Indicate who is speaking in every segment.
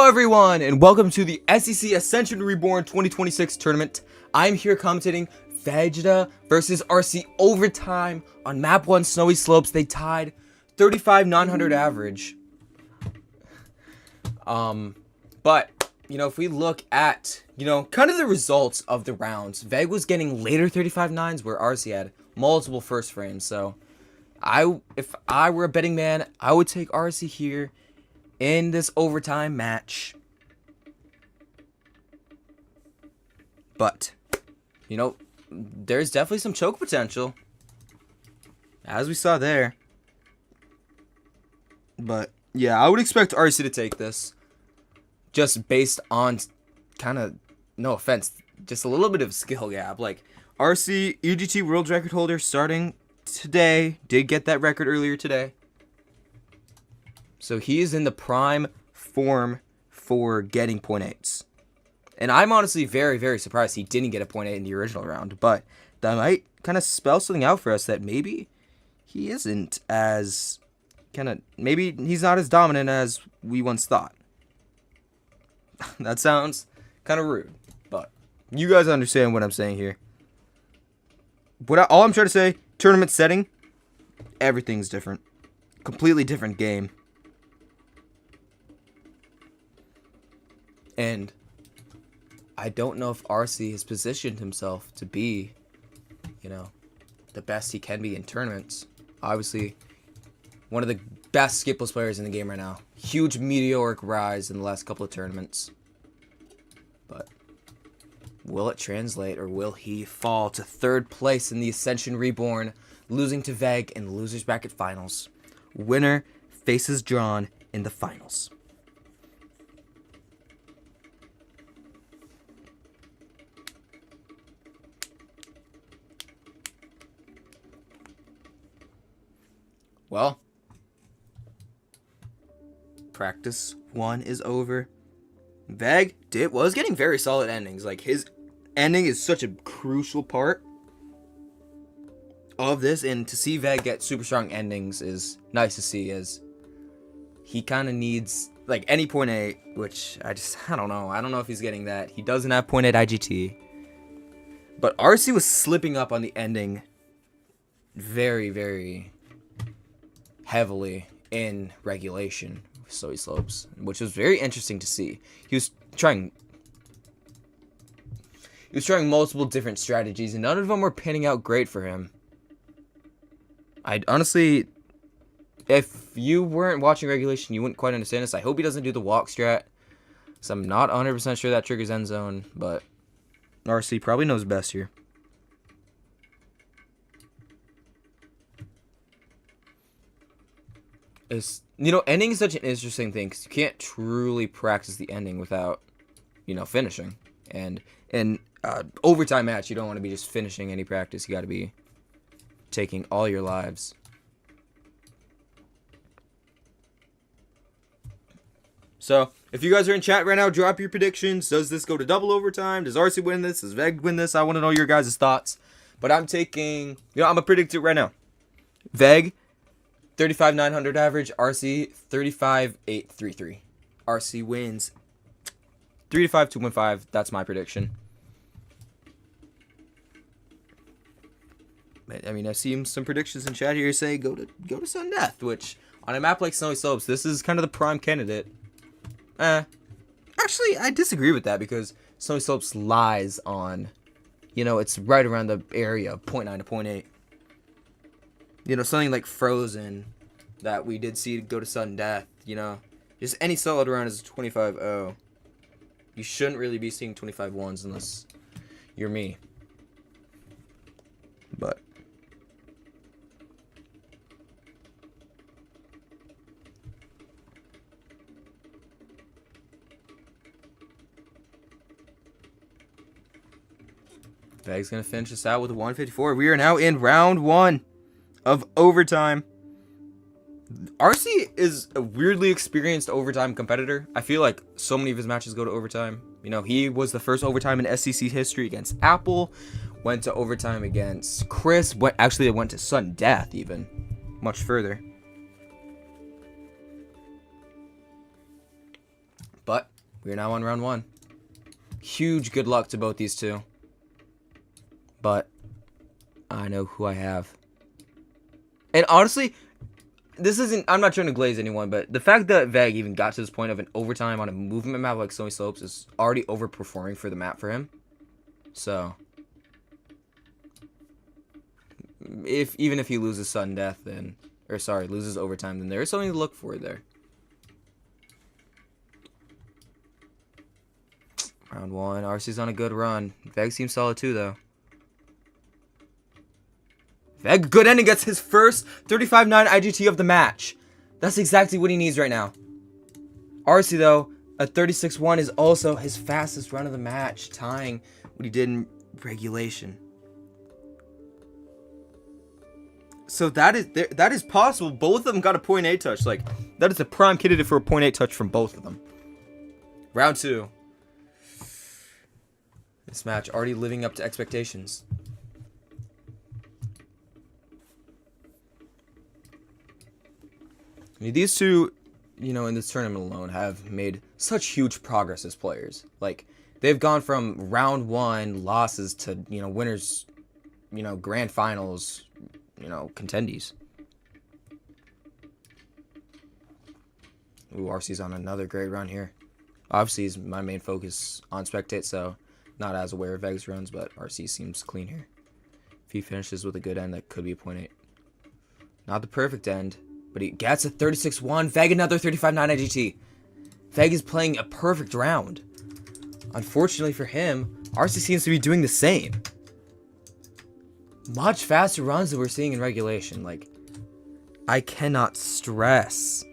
Speaker 1: everyone, and welcome to the STC Ascension Reborn 2026 tournament. I'm here commentating Vegeta versus Arcie overtime on map 1 Snowy Slopes. They tied 35,900 average. But, if we look at, kind of the results of the rounds, Veg was getting later 35-9s where Arcie had multiple first frames. So, if I were a betting man, I would take Arcie here in this overtime match. But, there's definitely some choke potential, as we saw there. But, yeah, I would expect Arcie to take this, just based on kind of, no offense, just a little bit of skill gap. Like, Arcie, UGT world record holder, starting today, did get that record earlier today. So he is in the prime form for getting 0.8s. And I'm honestly very, very surprised he didn't get a 0.8 in the original round. But that might kind of spell something out for us that maybe he isn't as maybe he's not as dominant as we once thought. That sounds kind of rude, but you guys understand what I'm saying here. All I'm trying to say, tournament setting, everything's different. Completely different game. And I don't know if Arcie has positioned himself to be, the best he can be in tournaments. Obviously, one of the best skipless players in the game right now. Huge meteoric rise in the last couple of tournaments. But will it translate, or will he fall to 3rd place in the Ascension Reborn, losing to Veg in the Losers Bracket Finals? Winner faces drawn in the finals. Well, practice 1 is over. Veg was getting very solid endings. Like, his ending is such a crucial part of this, and to see Veg get super strong endings is nice to see, as he kind of needs, like, any 0.8, which I don't know. I don't know if he's getting that. He doesn't have 0.8 IGT. But Arcie was slipping up on the ending very, very heavily in regulation, so he slopes, which was very interesting to see. He was trying multiple different strategies, and none of them were panning out great for him. I'd honestly, if you weren't watching regulation, you wouldn't quite understand this. I hope he doesn't do the walk strat, so I'm not 100% sure that triggers end zone, but Arcie probably knows best here. Ending is such an interesting thing, because you can't truly practice the ending without, finishing. And in overtime match, you don't want to be just finishing any practice. You got to be taking all your lives. So, if you guys are in chat right now, drop your predictions. Does this go to double overtime? Does Arcie win this? Does Veg win this? I want to know your guys' thoughts. But I'm taking, I'm going to predict it right now. Veg, 35,900 average. Arcie, 35,833. Arcie wins 3-5, 2-1-5. That's my prediction. I mean, I've seen some predictions in chat here say go to sudden death, which on a map like Snowy Slopes, this is kind of the prime candidate. Actually, I disagree with that, because Snowy Slopes lies on, it's right around the area of 0.9 to 0.8. Something like Frozen that we did see go to sudden death, just any solid round is 25-0. You shouldn't really be seeing 25-1s unless you're me. But Veg's going to finish this out with a 154. We are now in round 1 of overtime. Arcie is a weirdly experienced overtime competitor. I feel like so many of his matches go to overtime. He was the first overtime in STC history against Apple. Went to overtime against Chris. Actually, it went to sudden death even. Much further. But We're now on round 1. Huge good luck to both these two. But I know who I have. And honestly, this isn't... I'm not trying to glaze anyone, but the fact that Veg even got to this point of an overtime on a movement map like Snowy Slopes is already overperforming for the map for him. So, even if he loses sudden death, then... Or sorry, loses overtime, then there is something to look for there. Round 1. Arcie's on a good run. Veg seems solid too, though. Veg, good ending, gets his first 35-9 IGT of the match. That's exactly what he needs right now. Arcie, though, a 36-1 is also his fastest run of the match, tying what he did in regulation. So that is possible. Both of them got a .8 touch. Like, that is a prime candidate for a .8 touch from both of them. Round 2. This match already living up to expectations. I mean, these two, you know, in this tournament alone have made such huge progress as players. Like, they've gone from round 1 losses to, you know, winners, you know, grand finals, you know, contendees. Ooh, Arcie's on another great run here. Obviously, he's my main focus on Spectate, so not as aware of Veg's runs, but Arcie seems clean here. If he finishes with a good end, that could be a .8. Not the perfect end, but he gets a 36-1. Veg another 35-9 IGT. Veg is playing a perfect round. Unfortunately for him, Arcie seems to be doing the same. Much faster runs than we're seeing in regulation. Like, I cannot stress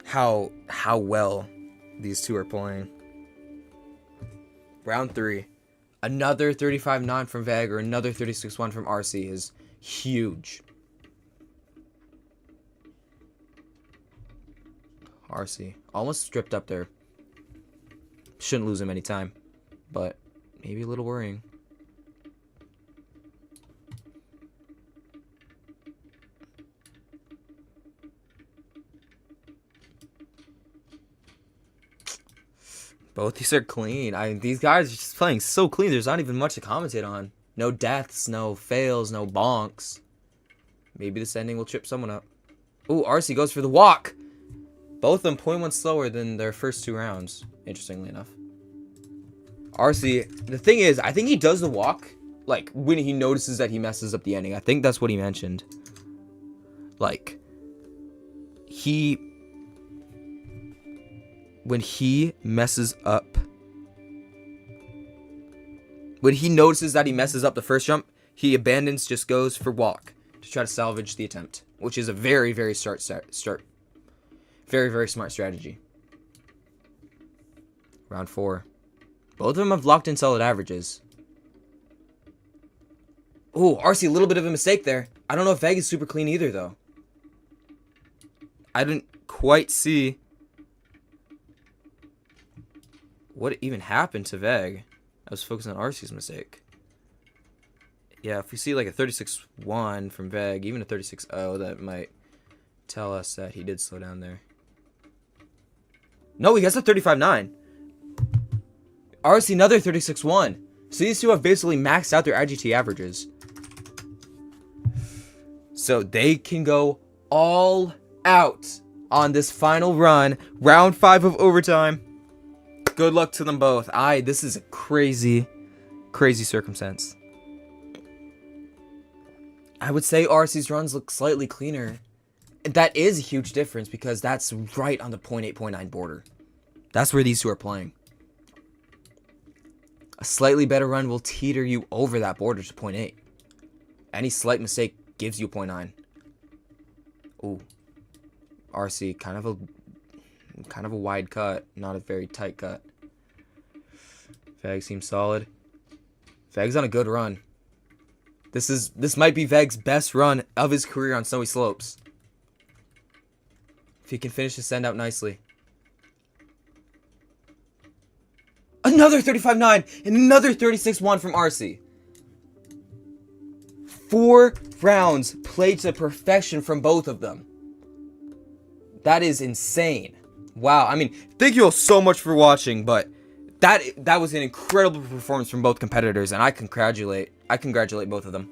Speaker 1: how well these two are playing. Round 3. Another 35-9 from Veg or another 36-1 from Arcie is huge. Arcie almost stripped up there. Shouldn't lose him any time, but maybe a little worrying. Both these are clean. These guys are just playing so clean. There's not even much to commentate on. No deaths, no fails, no bonks. Maybe this ending will trip someone up. Ooh, Arcie goes for the walk. Both of them 0.1 slower than their first 2 rounds, interestingly enough. Arcie, the thing is, I think he does the walk, like, when he notices that he messes up the ending. I think that's what he mentioned. Like, when he messes up, when he notices that he messes up the first jump, he abandons, just goes for walk to try to salvage the attempt, which is a very, very very, very smart strategy. Round 4. Both of them have locked in solid averages. Ooh, Arcie, a little bit of a mistake there. I don't know if Veg is super clean either, though. I didn't quite see what even happened to Veg. I was focusing on Arcie's mistake. Yeah, if we see like a 36-1 from Veg, even a 36-0, that might tell us that he did slow down there. No, he gets a 35-9. Arcie, another 36-1. So these two have basically maxed out their IGT averages. So they can go all out on this final run. Round 5 of overtime. Good luck to them both. This is a crazy, crazy circumstance. I would say Arcie's runs look slightly cleaner. That is a huge difference because that's right on the 0.8, 0.9 border. That's where these two are playing. A slightly better run will teeter you over that border to 0.8. Any slight mistake gives you 0.9. Ooh. Arcie, kind of a wide cut, not a very tight cut. Veg seems solid. Veg's on a good run. This might be Veg's best run of his career on Snowy Slopes. If he can finish his send out nicely. Another 35-9 and another 36-1 from Arcie. 4 rounds played to perfection from both of them. That is insane. Wow, I mean, thank you all so much for watching, but that was an incredible performance from both competitors, and I congratulate both of them.